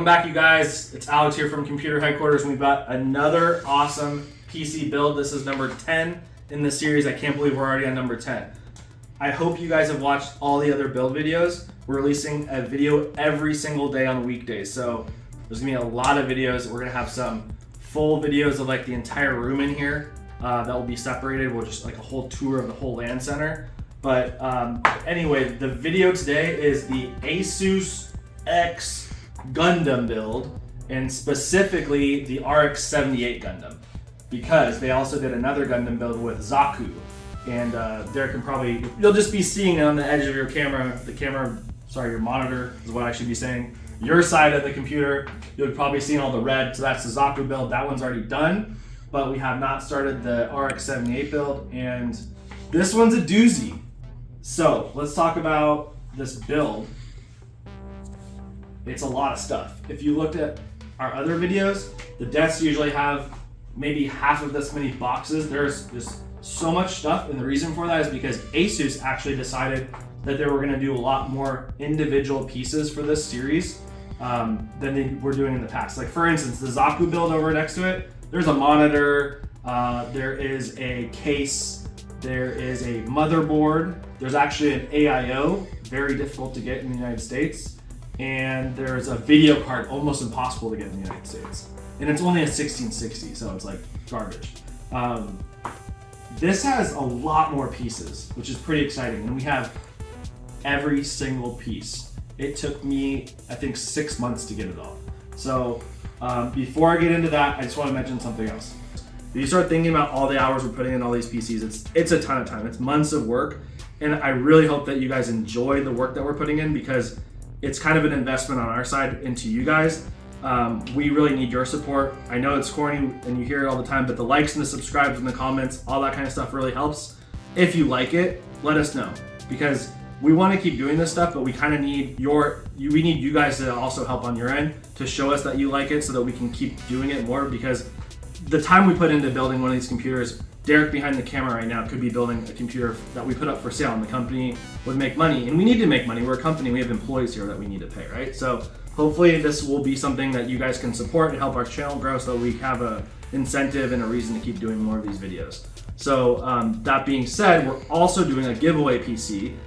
Welcome back, you guys. It's Alex here from Computer Headquarters, and we've got another awesome PC build. This is number 10 in the series. I can't believe we're already on number 10. I hope you guys have watched all the other build videos. We're releasing a video every single day on weekdays, so there's gonna be a lot of videos. We're gonna have some full videos of like the entire room in here that will be separated. We'll just like a whole tour of the whole LAN center. But anyway, the video today is the ASUS X Gundam build, and specifically the RX-78 Gundam, because they also did another Gundam build with Zaku. And Derek can probably, you'll just be seeing it on the edge of your camera, your monitor is what I should be saying. Your side of the computer, you'll probably see all the red, so that's the Zaku build. That one's already done, but we have not started the RX-78 build, and this one's a doozy. So let's talk about this build. It's a lot of stuff. If you looked at our other videos, the desks usually have maybe half of this many boxes. There's just so much stuff, and the reason for that is because ASUS actually decided that they were going to do a lot more individual pieces for this series than they were doing in the past. Like for instance, the Zaku build over next to it, there's a monitor, there is a case, there is a motherboard, there's actually an AIO, very difficult to get in the United States, and there's a video card, almost impossible to get in the United States. And it's only a 1660, so it's like garbage. This has a lot more pieces, which is pretty exciting, and we have every single piece. It took me, I think, 6 months to get it all. So before I get into that, I just want to mention something else. If you start thinking about all the hours we're putting in all these PCs, it's a ton of time. It's months of work, and I really hope that you guys enjoy the work that we're putting in, because it's kind of an investment on our side into you guys. We really need your support. I know it's corny and you hear it all the time, but the likes and the subscribes and the comments, all that kind of stuff really helps. If you like it, let us know, because we want to keep doing this stuff, but we kind of need we need you guys to also help on your end to show us that you like it, so that we can keep doing it more, because the time we put into building one of these computers, Derek behind the camera right now could be building a computer that we put up for sale, and the company would make money, and we need to make money. We're a company, we have employees here that we need to pay, right? So hopefully this will be something that you guys can support and help our channel grow, so we have a incentive and a reason to keep doing more of these videos. So that being said, we're also doing a giveaway PC.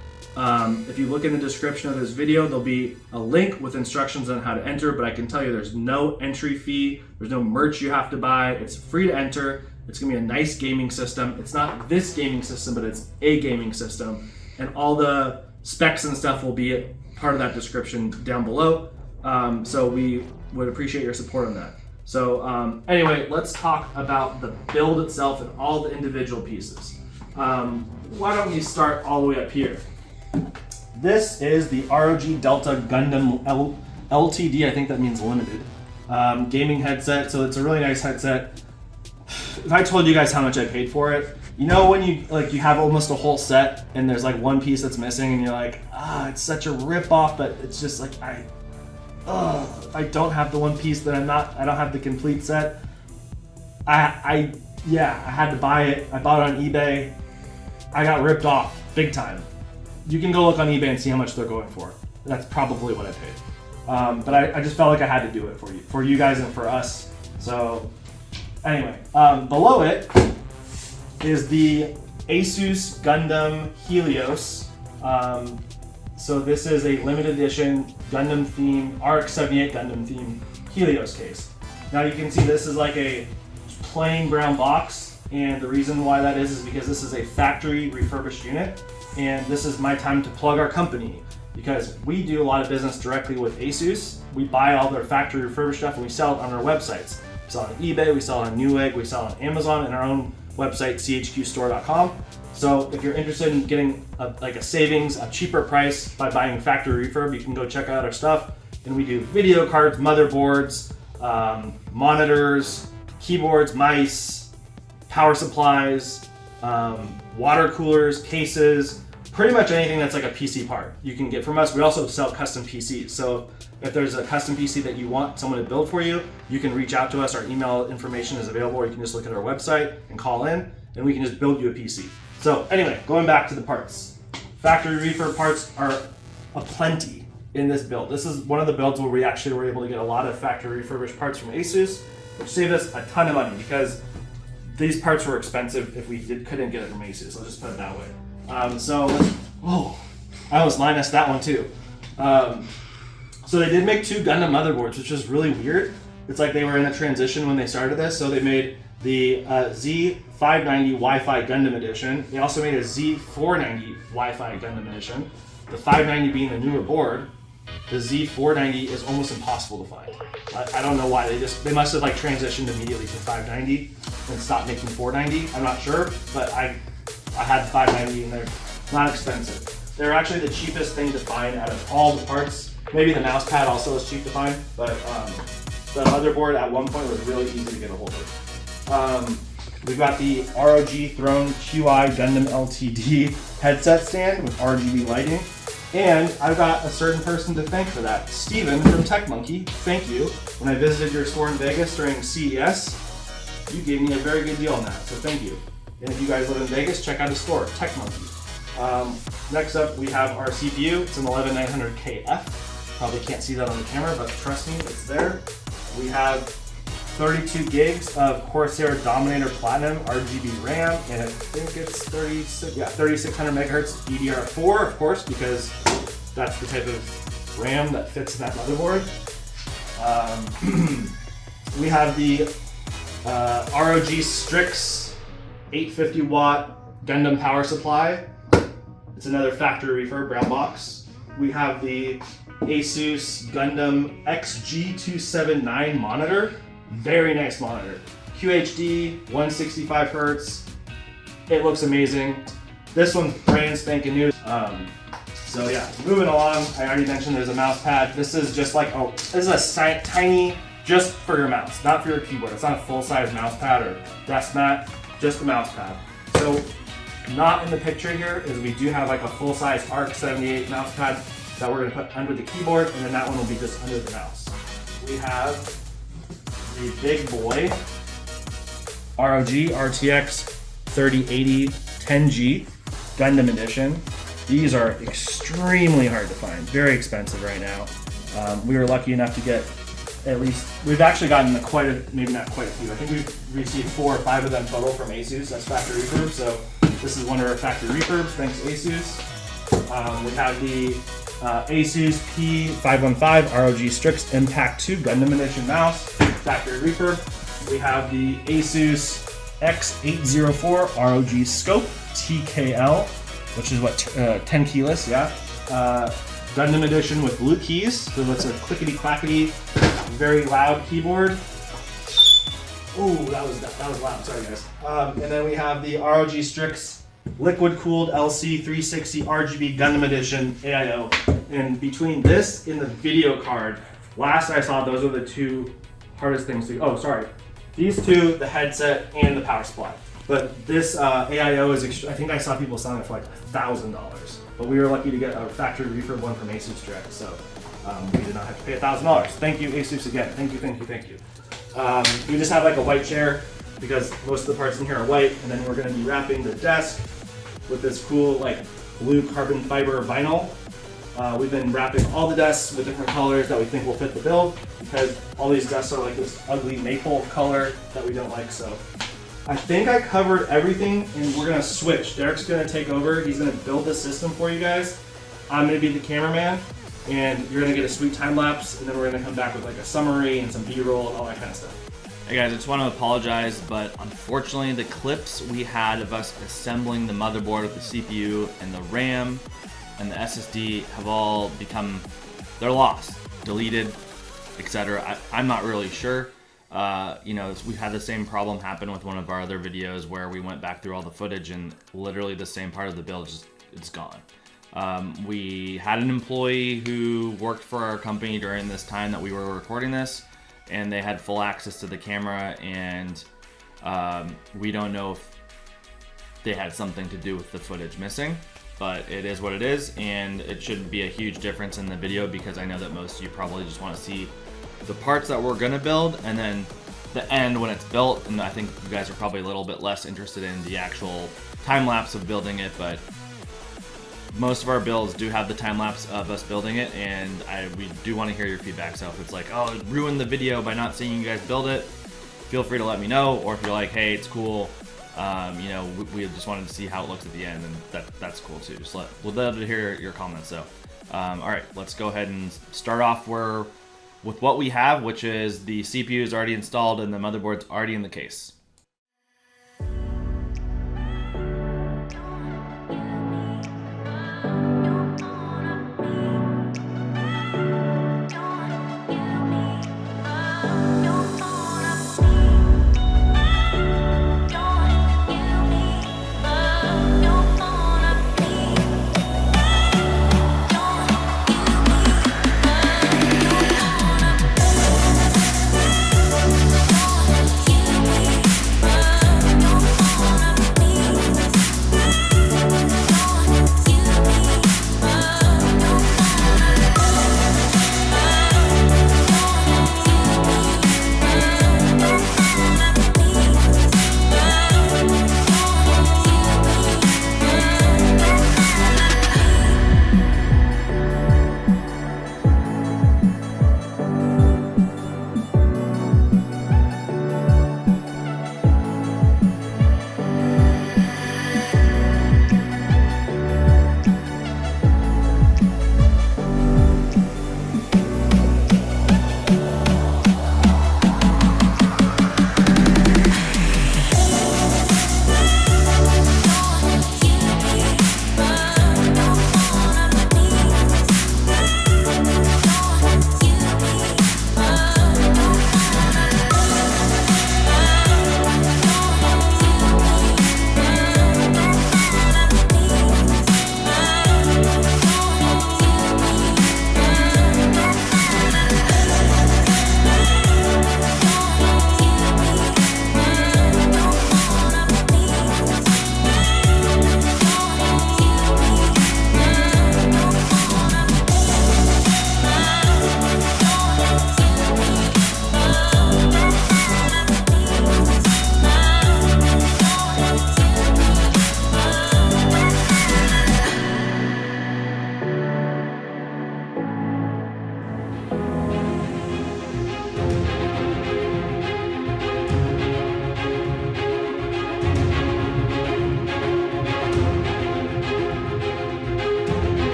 If you look in the description of this video, there'll be a link with instructions on how to enter, but I can tell you there's no entry fee, there's no merch you have to buy, it's free to enter. It's gonna be a nice gaming system. It's not this gaming system, but it's a gaming system, and all the specs and stuff will be part of that description down below. So we would appreciate your support on that. So anyway, let's talk about the build itself and all the individual pieces. Why don't we start all the way up here? This is the ROG Delta Gundam LTD, I think that means limited, gaming headset. So it's a really nice headset. If I told you guys how much I paid for it, you know when you have almost a whole set and there's like one piece that's missing and you're like, it's such a rip off, but it's just like, if I don't have the one piece, then I don't have the complete set. I had to buy it. I bought it on eBay. I got ripped off big time. You can go look on eBay and see how much they're going for. That's probably what I paid. But I just felt like I had to do it for you guys and for us. So anyway, below it is the ASUS Gundam Helios. So this is a limited edition Gundam theme, RX-78 Gundam theme Helios case. Now you can see this is like a plain brown box, and the reason why that is because this is a factory refurbished unit, and this is my time to plug our company, because we do a lot of business directly with ASUS. We buy all their factory refurbished stuff and we sell it on our websites. We sell it on eBay, we sell it on Newegg, we sell it on Amazon, and our own website, chqstore.com. So if you're interested in getting a savings, a cheaper price by buying factory refurb, you can go check out our stuff. And we do video cards, motherboards, monitors, keyboards, mice, power supplies, water coolers, cases, pretty much anything that's like a PC part you can get from us. We also sell custom PCs. So if there's a custom PC that you want someone to build for you, you can reach out to us. Our email information is available, or you can just look at our website and call in, and we can just build you a PC. So anyway, going back to the parts. Factory refurb parts are aplenty. in this build. This is one of the builds where we actually were able to get a lot of factory refurbished parts from ASUS, which saved us a ton of money because these parts were expensive if we couldn't get it from ASUS. I'll just put it that way. Whoa, I almost minus that one too. So they did make 2 Gundam motherboards, which is really weird. It's like they were in a transition when they started this. So they made the Z590 Wi-Fi Gundam edition. They also made a Z490 Wi-Fi Gundam edition. The 590 being the newer board. The Z490 is almost impossible to find. I don't know why. They must have like transitioned immediately to 590 and stopped making 490. I'm not sure, but I had 590 and they're not expensive. They're actually the cheapest thing to find out of all the parts. Maybe the mouse pad also is cheap to find, but the motherboard at one point was really easy to get a hold of. We've got the ROG Throne QI Gundam LTD headset stand with RGB lighting. And I've got a certain person to thank for that. Steven from Tech Monkey, thank you. When I visited your store in Vegas during CES, you gave me a very good deal on that, so thank you. And if you guys live in Vegas, check out his store, Tech Monkey. Next up, we have our CPU. It's an 11900KF. Probably can't see that on the camera, but trust me, it's there. We have 32 gigs of Corsair Dominator Platinum RGB RAM, and I think it's 3600 megahertz DDR4, of course, because that's the type of RAM that fits in that motherboard. We have the ROG Strix 850 watt Gundam power supply. It's another factory refurb brown box. We have the ASUS Gundam XG279 monitor. Very nice monitor. QHD, 165 hertz. It looks amazing. This one's brand spanking new. So yeah, moving along. I already mentioned there's a mouse pad. This is just like, this is a tiny, just for your mouse, not for your keyboard. It's not a full-size mouse pad or desk mat, just a mouse pad. So not in the picture here is we do have like a full-size RX-78 mouse pad that we're gonna put under the keyboard, and then that one will be just under the mouse. We have the big boy ROG RTX 3080 10G Gundam edition. These are extremely hard to find, very expensive right now. We were lucky enough to get at least, we've actually gotten maybe not quite a few. I think we've received 4 or 5 of them total from ASUS. That's factory refurb. So this is one of our factory refurbs, thanks to ASUS. We have the ASUS P515 ROG Strix Impact 2 Gundam Edition mouse, factory refurb. We have the ASUS X804 ROG Scope TKL, which is what, 10 keyless, yeah. Gundam Edition with blue keys, so that's a clickety-clackety, very loud keyboard. Ooh, that was loud, sorry guys. And then we have the ROG Strix liquid-cooled LC360 RGB Gundam Edition AIO. And between this and the video card, last I saw, those are the 2 hardest things to, these 2, the headset and the power supply. But this AIO is, I think I saw people selling it for like $1,000. But we were lucky to get a factory refurb one from ASUS direct, so we did not have to pay $1,000. Thank you, ASUS, again. Thank you, thank you, thank you. We just have like a white chair because most of the parts in here are white, and then we're going to be wrapping the desk with this cool like blue carbon fiber vinyl. We've been wrapping all the desks with different colors that we think will fit the build because all these desks are like this ugly maple color that we don't like. So I think I covered everything, and we're gonna switch. Derek's gonna take over. He's gonna build this system for you guys. I'm gonna be the cameraman, and you're gonna get a sweet time lapse, and then we're gonna come back with like a summary and some B-roll and all that kind of stuff. Hey guys, I just want to apologize, but unfortunately the clips we had of us assembling the motherboard with the CPU and the RAM and the SSD have all become, they're lost, deleted, etc. I'm not really sure. We've had the same problem happen with one of our other videos where we went back through all the footage and literally the same part of the build it's gone. We had an employee who worked for our company during this time that we were recording this, and they had full access to the camera, and we don't know if they had something to do with the footage missing, but it is what it is, and it shouldn't be a huge difference in the video because I know that most of you probably just want to see the parts that we're gonna build and then the end when it's built, and I think you guys are probably a little bit less interested in the actual time lapse of building it, but most of our builds do have the time lapse of us building it, and we do want to hear your feedback. So if it's like, oh, it ruined the video by not seeing you guys build it, feel free to let me know. Or if you're like, hey, it's cool, you know, we just wanted to see how it looks at the end, and that's cool too. Just we'd love to hear your comments. So, all right, let's go ahead and start off with what we have, which is the CPU is already installed and the motherboard's already in the case.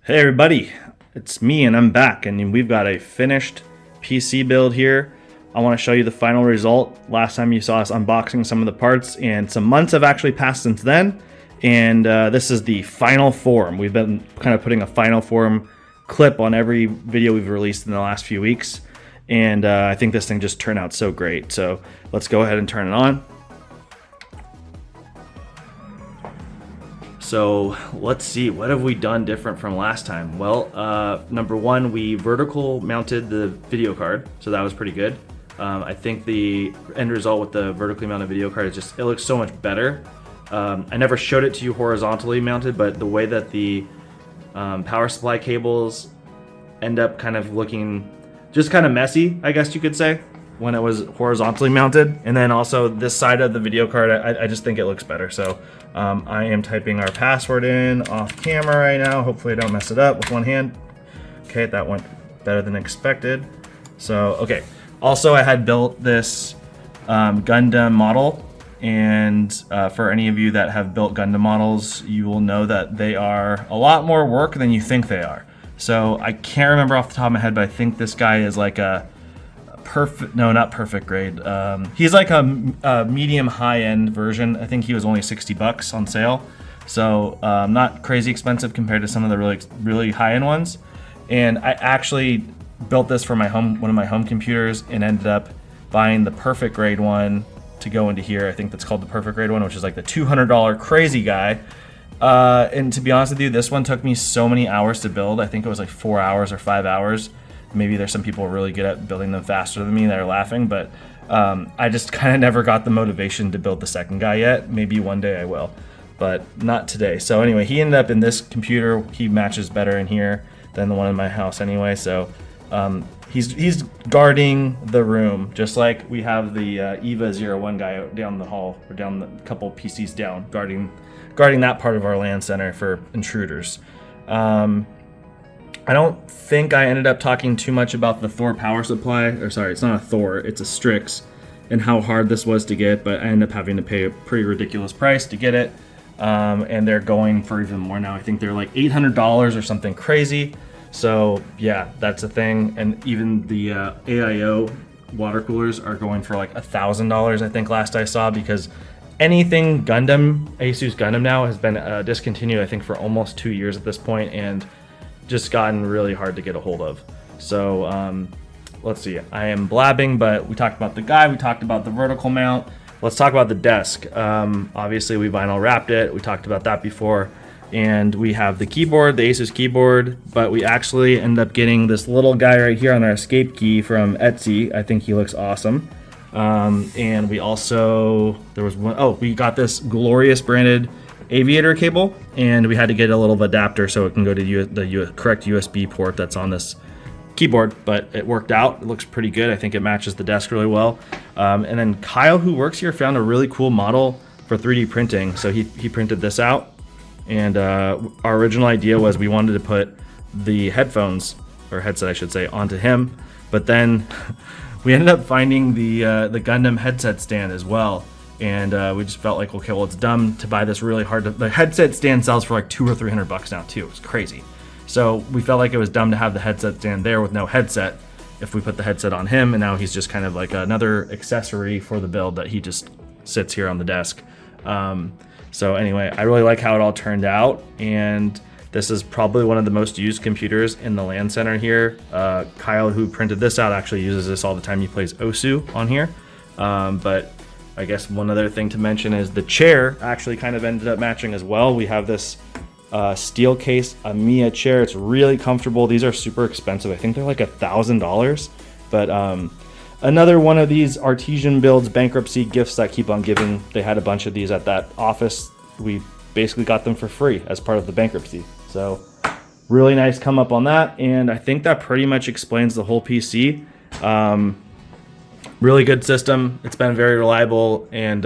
Hey everybody, it's me and I'm back, and we've got a finished PC build here. I want to show you the final result. Last time you saw us unboxing some of the parts, and some months have actually passed since then, and this is the final form. We've been kind of putting a final form clip on every video we've released in the last few weeks, and I think this thing just turned out so great. So let's go ahead and turn it on. So let's see, what have we done different from last time? Well, number one, we vertical mounted the video card, so that was pretty good. I think the end result with the vertically mounted video card is just, it looks so much better. I never showed it to you horizontally mounted, but the way that the power supply cables end up kind of looking just kind of messy, I guess you could say, when it was horizontally mounted. And then also this side of the video card, I just think it looks better. So I am typing our password in off camera right now. Hopefully I don't mess it up with one hand. Okay, that went better than expected. So, okay. Also, I had built this Gundam model, and for any of you that have built Gundam models, you will know that they are a lot more work than you think they are. So I can't remember off the top of my head, but I think this guy is like a perfect, no, not perfect grade. He's like a medium high-end version. I think he was only $60 on sale. So not crazy expensive compared to some of the really high-end ones. And I actually built this for my one of my home computers and ended up buying the perfect grade one to go into here. I think that's called the perfect grade one, which is like the $200 crazy guy. And to be honest with you, this one took me so many hours to build. I think it was like 4 hours or 5 hours. Maybe there's some people really good at building them faster than me that are laughing, but I just kind of never got the motivation to build the second guy yet. Maybe one day I will, but not today. So anyway, he ended up in this computer. He matches better in here than the one in my house anyway. So he's guarding the room, just like we have the EVA 01 guy out down the hall, or down the couple PCs down, guarding that part of our LAN center for intruders. I don't think I ended up talking too much about the Thor power supply, or sorry, it's not a Thor, it's a Strix, and how hard this was to get, but I ended up having to pay a pretty ridiculous price to get it, and they're going for even more now. I think they're like $800 or something crazy. So yeah, that's a thing. And even the AIO water coolers are going for like $1,000, I think last I saw, because anything Gundam, ASUS Gundam now has been discontinued, I think, for almost 2 years at this point, and just gotten really hard to get a hold of. So let's see, I am blabbing, but we talked about the guy, we talked about the vertical mount. Let's talk about the desk. Obviously we vinyl wrapped it, we talked about that before. And we have the keyboard, the ASUS keyboard, but we actually end up getting this little guy right here on our escape key from Etsy. I think he looks awesome. And we also, we got this Glorious branded aviator cable, and we had to get a little adapter so it can go to the correct USB port that's on this keyboard, but it worked out. It looks pretty good. I think it matches the desk really well. And then Kyle, who works here, found a really cool model for 3D printing. So he printed this out. And our original idea was we wanted to put the headphones, or headset I should say, onto him. But then we ended up finding the Gundam headset stand as well. And we just felt like, okay, well, it's dumb to buy this really hard. The headset stand sells for like $200 or $300 now too. It's crazy. So we felt like it was dumb to have the headset stand there with no headset if we put the headset on him. And now he's just kind of like another accessory for the build that he just sits here on the desk. So anyway, I really like how it all turned out, and this is probably one of the most used computers in the LAN center here. Kyle, who printed this out, actually uses this all the time. He plays OSU on here. But I guess one other thing to mention is the chair actually kind of ended up matching as well. We have this Steelcase Amia chair. It's really comfortable. These are super expensive. I think they're like $1,000, but another one of these artesian builds, bankruptcy gifts that keep on giving. They had a bunch of these at that office. We basically got them for free as part of the bankruptcy. So really nice come up on that. And I think that pretty much explains the whole PC. Really good system. It's been very reliable. And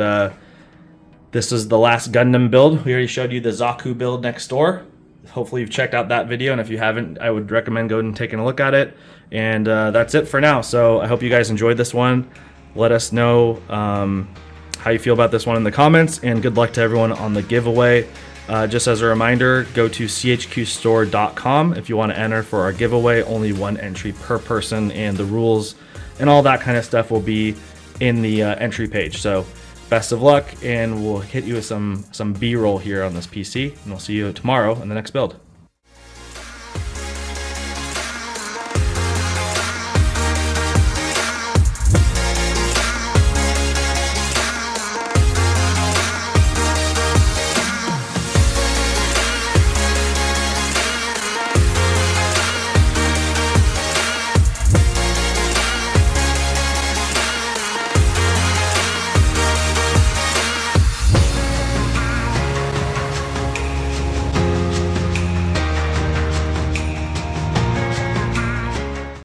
this is the last Gundam build. We already showed you the Zaku build next door. Hopefully you've checked out that video, and if you haven't, I would recommend going and taking a look at it. And that's it for now. So I hope you guys enjoyed this one. Let us know how you feel about this one in the comments, and good luck to everyone on the giveaway. Just as a reminder, go to chqstore.com if you want to enter for our giveaway. Only one entry per person, and the rules and all that kind of stuff will be in the entry page. So best of luck, and we'll hit you with some B-roll here on this PC, and we'll see you tomorrow in the next build.